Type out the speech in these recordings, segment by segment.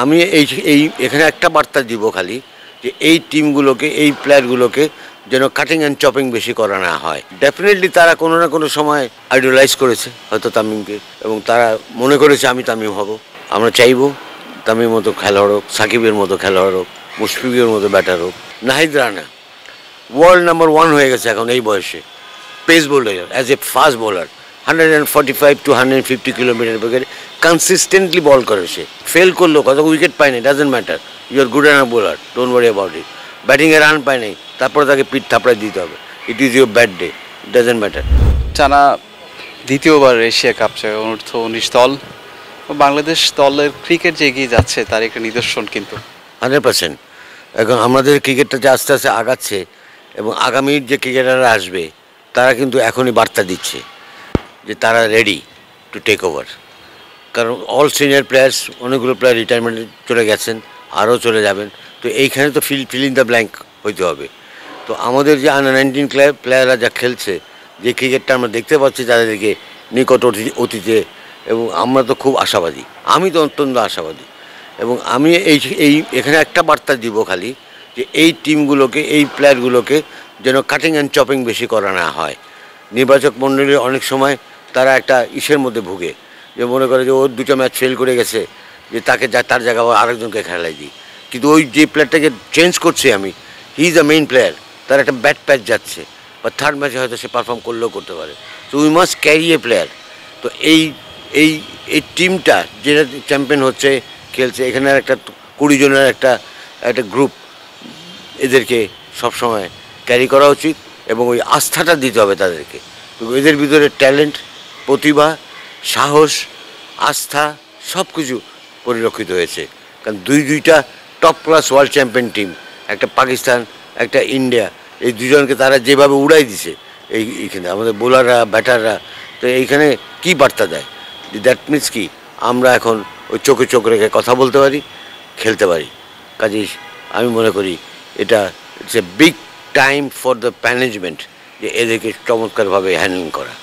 আমি এই এই এখানে একটা বার্তা দিব খালি যে এই টিমগুলোকে এই প্লেয়ারগুলোকে যেন কাটিং অ্যান্ড চপিং বেশি করা না হয়। ডেফিনেটলি তারা কোনো না কোনো সময় আইডলাইজ করেছে হয়তো তামিমকে, এবং তারা মনে করেছে আমি তামিম হব। আমরা চাইবো তামিমের মতো খেলোয়াড় হোক, সাকিবের মতো খেলোয়াড় হোক, মুশফিকের মতো ব্যাটার হোক। নাহিদ রানা ওয়ার্ল্ড নাম্বার 1 হয়ে গেছে এখন এই বয়সে, pace bowler as a fast bowler. 145 to 150 kilometre বেগে কনসিস্টেন্টলি বল করে সে। ফেল করলো, কত উইকেট পায় নাই, doesn't matter, you are good enough bowler, don't worry about it. ব্যাটিংয়ে রান পায় নাই, তারপরে তাকে পিঠ থাপড়ায় দিতে হবে, it is your bad day, it doesn't matter. টানা দ্বিতীয়বার এশিয়া কাপ জয় অনূর্ধ্ব-19 দল, বাংলাদেশ দলের ক্রিকেট যে এগিয়ে যাচ্ছে তার একটা নিদর্শন কিন্তু 100%। এখন আমাদের ক্রিকেটটা যে আস্তে আস্তে আগাচ্ছে এবং আগামীর যে ক্রিকেটাররা আসবে তারা কিন্তু এখনই বার্তা দিচ্ছে যে তারা রেডি টু টেক ওভার। কারণ অল সিনিয়র প্লেয়ার্স, অনেকগুলো প্লেয়ার রিটায়ারমেন্টে চলে গেছেন, আরও চলে যাবেন। তো এইখানে তো ফিল ইন দ্য ব্ল্যাঙ্ক হইতে হবে। তো আমাদের যে আন্ডার-19 প্লেয়াররা যা খেলছে, যে ক্রিকেটটা আমরা দেখতে পাচ্ছি তাদেরকে নিকট অতীতে, এবং আমরা তো খুব আশাবাদী, আমি তো অত্যন্ত আশাবাদী। এবং আমি এখানে একটা বার্তা দিব খালি যে এই টিমগুলোকে এই প্লেয়ারগুলোকে যেন কাটিং অ্যান্ড চপিং বেশি করা না হয়। নির্বাচক মণ্ডলীর অনেক সময় তারা একটা ইসের মধ্যে ভুগে, যে মনে করে যে ওর 2টা ম্যাচ ফেল করে গেছে, যে তাকে তার জায়গায় আরেকজনকে খেলাই দিই। কিন্তু ওই যে প্লেয়ারটাকে চেঞ্জ করছি আমি, he is the main player, তার একটা ব্যাট প্যাচ যাচ্ছে, বা থার্ড ম্যাচে হয়তো সে পারফর্ম করলেও করতে পারে। তো we must carry a player. তো এই এই এই টিমটা যেটা চ্যাম্পিয়ন হচ্ছে, খেলছে, এখানে একটা 20 জনের একটা গ্রুপ, এদেরকে সবসময় ক্যারি করা উচিত এবং ওই আস্থাটা দিতে হবে তাদেরকে। এদের ভিতরে ট্যালেন্ট, প্রতিভা, সাহস, আস্থা সব কিছু পরিলক্ষিত হয়েছে। কারণ দুইটা top class world champion team, একটা পাকিস্তান, একটা ইন্ডিয়া, এই দুজনকে তারা যেভাবে উড়াই দিছে এইখানে আমাদের বোলাররা, ব্যাটাররা। তো এইখানে কী বার্তা দেয়? দ্যাট মিনস কি আমরা এখন ওই চোখে চোখ রেখে কথা বলতে পারি, খেলতে পারি। কাজেই আমি মনে করি এটা it's a big time for the management, যে এদেরকে চমৎকারভাবে হ্যান্ডেলিং করা।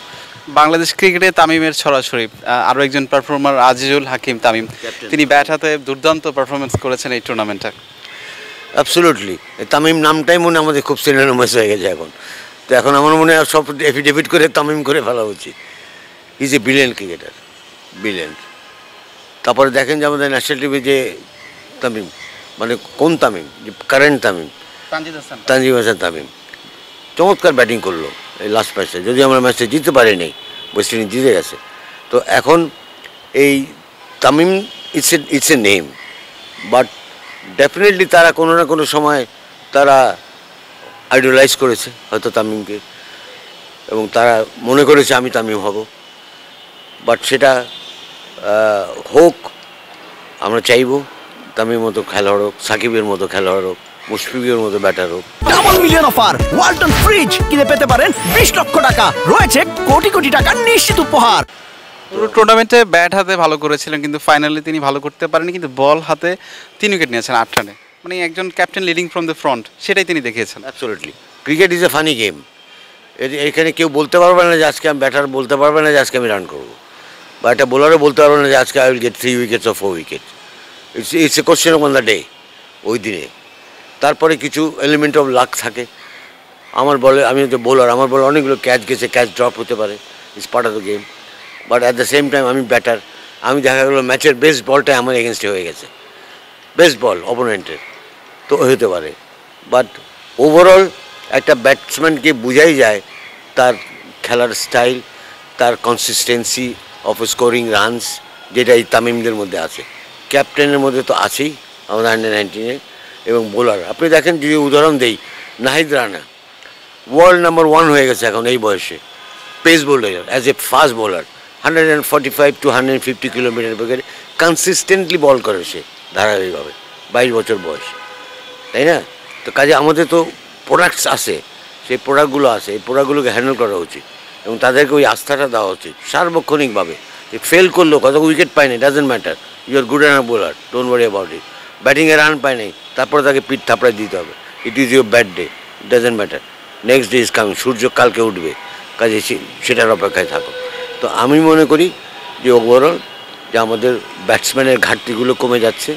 বাংলাদেশ ক্রিকেটে তামিমের ছড়াছড়ি। আরও একজন পারফর্মার আজিজুল হাকিম তামিম, তিনি ব্যাট হাতে দুর্দান্ত পারফরমেন্স করেছেন এই টুর্নামেন্টে। অ্যাবসলিউটলি, তামিম নামটাই মনে আমাদের খুব সিনোনিমাস হয়ে গেছে এখন। তো এখন আমার মনে হয় সব এফিডেভিট করে তামিম করে ফেলা উচিত। Is a brilliant cricketer, brilliant. তারপরে দেখেন যে আমাদের ন্যাশনাল টিমে যে তামিম, মানে কোন তামিম, যে কারেন্ট তামিম, তানজিম হাসান তামিম, চমৎকার ব্যাটিং করলো এই লাস্ট ম্যাচে। যদি আমরা ম্যাচটা জিততে পারিনি, ওয়েস্ট ইন্ডিজ জিতে গেছে। তো এখন এই Tamim it's a name, but definitely তারা কোনো না কোনো সময় তারা আইডলাইজ করেছে হয়তো তামিমকে, এবং তারা মনে করেছে আমি তামিম হব। বাট সেটা হোক, আমরা চাইবো তামিমের মতো খেলোয়াড় হোক, সাকিবের মতো খেলোয়াড় হোক, মুশফিকের মতো ব্যাটার হোক। Double million offer, Walton fridge কিনে পেতে পারেন 20 লক্ষ টাকা, রয়েছে কোটি কোটি টাকার নিশ্চিত উপহার। পুরো টুর্নামেন্টে ব্যাট হাতে ভালো করেছিলেন, কিন্তু ফাইনালি তিনি ভালো করতে পারেনি, কিন্তু বল হাতে 3 উইকেট নিয়েছেন 8 রানে। মানে একজন captain leading from the front, সেটাই তিনি দেখিয়েছেন। Absolutely, cricket is a funny game. এখানে কেউ বলতে পারবে না যে আজকে আমি ব্যাটার, বলতে পারবে না যে আজকে আমি রান করবো, বা একটা বোলারও বলতে পারবে না যে আজকে I will get 3 wickets or 4 wicket. It's a question on the day, ওই দিনে। তারপরে কিছু এলিমেন্ট অফ লাক থাকে। আমার বলে, আমি যে বোলার, আমার বলে অনেকগুলো ক্যাচ গেছে, ক্যাচ ড্রপ হতে পারে, it's part of the game. But at the same time আমি ব্যাটার, আমি দেখা গেলো ম্যাচের বেস্ট বলটাই আমার এগেনস্টে হয়ে গেছে, বেস্ট বল অপোনেন্টের, তো হতে পারে। বাট ওভারঅল একটা ব্যাটসম্যানকে বোঝাই যায় তার খেলার স্টাইল, তার কনসিস্টেন্সি অফ স্কোরিং রানস, যেটা এই তামিমদের মধ্যে আছে। ক্যাপ্টেনের মধ্যে তো আছেই আমাদের আন্ডার-19-এ, এবং বোলার আপনি দেখেন, যদি উদাহরণ দেই, নাহিদ রানা ওয়ার্ল্ড নাম্বার 1 হয়ে গেছে এখন এই বয়সে, pace bowler as a fast bowler. 145 to 150 kilometre বেগে কনসিস্টেন্টলি বল করে সে ধারাবাহিকভাবে, 22 বছর বয়স, তাই না? তো কাজে আমাদের তো প্রোডাক্টস আছে, সেই প্রোডাক্টগুলো আছে, এই প্রোডাক্টগুলোকে হ্যান্ডেল করা উচিত এবং তাদেরকে ওই আস্থাটা দেওয়া উচিত সার্বক্ষণিকভাবে। ফেল করলো, কত উইকেট পায় নাই, doesn't matter, you are good enough bowler, don't worry about it. ব্যাটিংয়ে রান পায় নাই, তারপরে তাকে পিঠ থাপড়ায় দিতে হবে, it is your bad day, it doesn't matter, next day is coming, সূর্য কালকে উঠবে, কাজে সেটার অপেক্ষায় থাকো। তো আমি মনে করি যে ওভারঅল যে আমাদের ব্যাটসম্যানের ঘাটতিগুলো কমে যাচ্ছে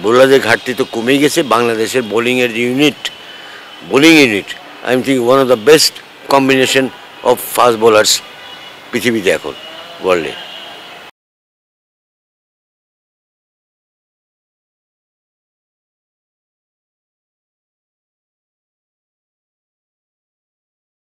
বোলারদের ঘাটতি তো কমেই গেছে। বাংলাদেশের bowling unit I am think one of the best combination of fast bowlers পৃথিবীতে এখন ওয়ার্ল্ডে।